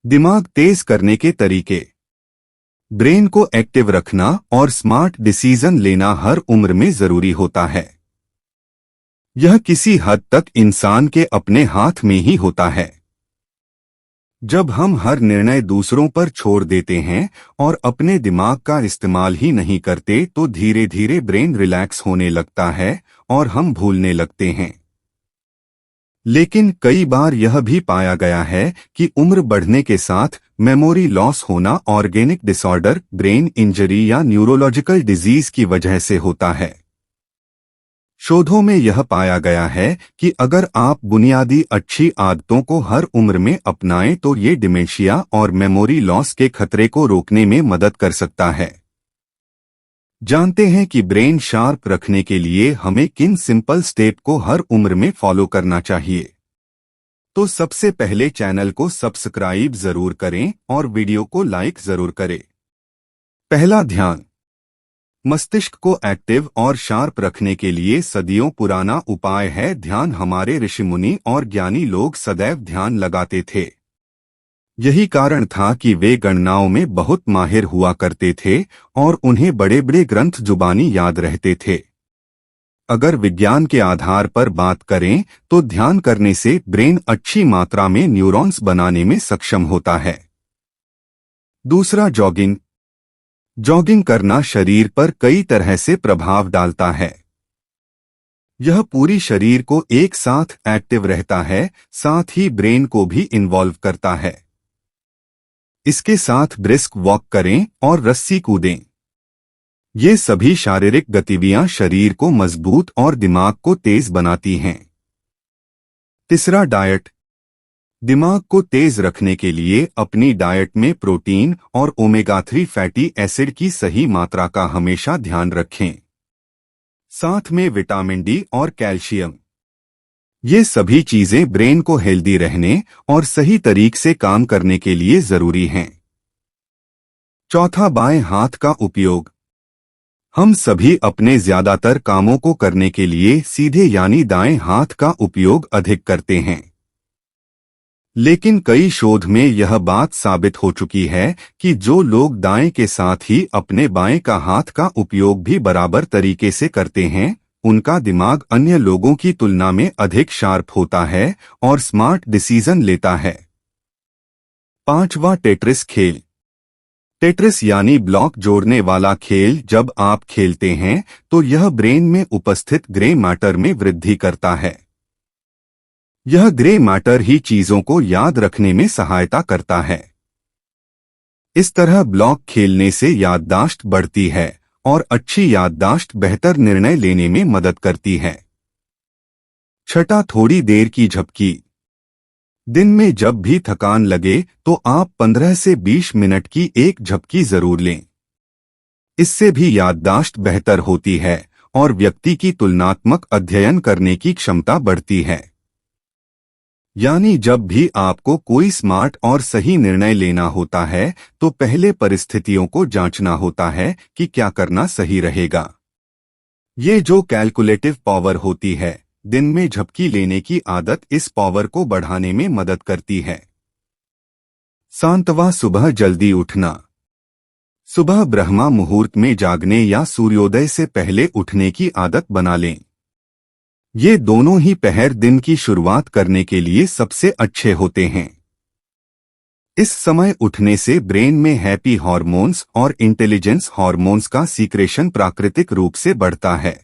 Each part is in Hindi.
दिमाग तेज करने के तरीके। ब्रेन को एक्टिव रखना और स्मार्ट डिसीजन लेना हर उम्र में जरूरी होता है। यह किसी हद तक इंसान के अपने हाथ में ही होता है। जब हम हर निर्णय दूसरों पर छोड़ देते हैं और अपने दिमाग का इस्तेमाल ही नहीं करते तो धीरे धीरे ब्रेन रिलैक्स होने लगता है और हम भूलने लगते हैं। लेकिन कई बार यह भी पाया गया है कि उम्र बढ़ने के साथ मेमोरी लॉस होना ऑर्गेनिक डिसऑर्डर, ब्रेन इंजरी या न्यूरोलॉजिकल डिजीज की वजह से होता है। शोधों में यह पाया गया है कि अगर आप बुनियादी अच्छी आदतों को हर उम्र में अपनाएं तो ये डिमेंशिया और मेमोरी लॉस के खतरे को रोकने में मदद कर सकता है। जानते हैं कि ब्रेन शार्प रखने के लिए हमें किन सिंपल स्टेप को हर उम्र में फॉलो करना चाहिए। तो सबसे पहले चैनल को सब्सक्राइब जरूर करें और वीडियो को लाइक जरूर करें। पहला, ध्यान। मस्तिष्क को एक्टिव और शार्प रखने के लिए सदियों पुराना उपाय है ध्यान। हमारे ऋषिमुनि और ज्ञानी लोग सदैव ध्यान लगाते थे। यही कारण था कि वे गणनाओं में बहुत माहिर हुआ करते थे और उन्हें बड़े बड़े ग्रंथ जुबानी याद रहते थे। अगर विज्ञान के आधार पर बात करें तो ध्यान करने से ब्रेन अच्छी मात्रा में न्यूरॉन्स बनाने में सक्षम होता है। दूसरा, जॉगिंग। जॉगिंग करना शरीर पर कई तरह से प्रभाव डालता है। यह पूरी शरीर को एक साथ एक्टिव रहता है, साथ ही ब्रेन को भी इन्वॉल्व करता है। इसके साथ ब्रिस्क वॉक करें और रस्सी कूदें। ये सभी शारीरिक गतिविधियां शरीर को मजबूत और दिमाग को तेज बनाती हैं। तीसरा, डाइट। दिमाग को तेज रखने के लिए अपनी डाइट में प्रोटीन और ओमेगा 3 फैटी एसिड की सही मात्रा का हमेशा ध्यान रखें। साथ में विटामिन डी और कैल्शियम। ये सभी चीजें ब्रेन को हेल्दी रहने और सही तरीके से काम करने के लिए जरूरी हैं। चौथा, बाएं हाथ का उपयोग। हम सभी अपने ज्यादातर कामों को करने के लिए सीधे यानी दाएं हाथ का उपयोग अधिक करते हैं। लेकिन कई शोध में यह बात साबित हो चुकी है कि जो लोग दाएं के साथ ही अपने बाएं का हाथ का उपयोग भी बराबर तरीके से करते हैं उनका दिमाग अन्य लोगों की तुलना में अधिक शार्प होता है और स्मार्ट डिसीजन लेता है। पांचवा, टेट्रिस खेल। टेट्रिस यानी ब्लॉक जोड़ने वाला खेल जब आप खेलते हैं तो यह ब्रेन में उपस्थित ग्रे मैटर में वृद्धि करता है। यह ग्रे मैटर ही चीजों को याद रखने में सहायता करता है। इस तरह ब्लॉक खेलने से याददाश्त बढ़ती है और अच्छी याददाश्त बेहतर निर्णय लेने में मदद करती है। छठा, थोड़ी देर की झपकी। दिन में जब भी थकान लगे तो आप 15 से 20 मिनट की एक झपकी जरूर लें। इससे भी याददाश्त बेहतर होती है और व्यक्ति की तुलनात्मक अध्ययन करने की क्षमता बढ़ती है। यानी जब भी आपको कोई स्मार्ट और सही निर्णय लेना होता है तो पहले परिस्थितियों को जांचना होता है कि क्या करना सही रहेगा। ये जो कैलकुलेटिव पावर होती है, दिन में झपकी लेने की आदत इस पावर को बढ़ाने में मदद करती है। सातवां, सुबह जल्दी उठना। सुबह ब्रह्मा मुहूर्त में जागने या सूर्योदय से पहले उठने की आदत बना लें। ये दोनों ही पहर दिन की शुरुआत करने के लिए सबसे अच्छे होते हैं। इस समय उठने से ब्रेन में हैप्पी हार्मोन्स और इंटेलिजेंस हार्मोन्स का सीक्रेशन प्राकृतिक रूप से बढ़ता है।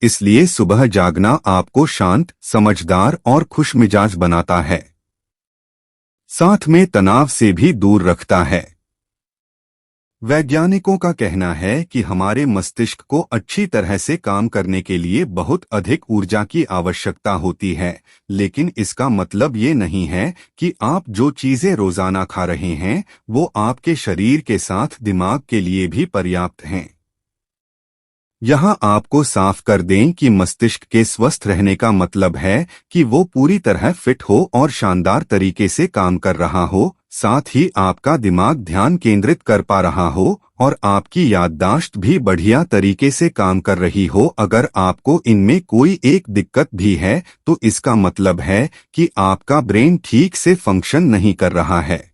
इसलिए सुबह जागना आपको शांत, समझदार और खुशमिजाज बनाता है। साथ में तनाव से भी दूर रखता है। वैज्ञानिकों का कहना है कि हमारे मस्तिष्क को अच्छी तरह से काम करने के लिए बहुत अधिक ऊर्जा की आवश्यकता होती है, लेकिन इसका मतलब ये नहीं है कि आप जो चीजें रोजाना खा रहे हैं वो आपके शरीर के साथ दिमाग के लिए भी पर्याप्त हैं। यहाँ आपको साफ कर दें कि मस्तिष्क के स्वस्थ रहने का मतलब है कि वो पूरी तरह फिट हो और शानदार तरीके से काम कर रहा हो, साथ ही आपका दिमाग ध्यान केंद्रित कर पा रहा हो और आपकी याददाश्त भी बढ़िया तरीके से काम कर रही हो। अगर आपको इनमें कोई एक दिक्कत भी है तो इसका मतलब है कि आपका ब्रेन ठीक से फंक्शन नहीं कर रहा है।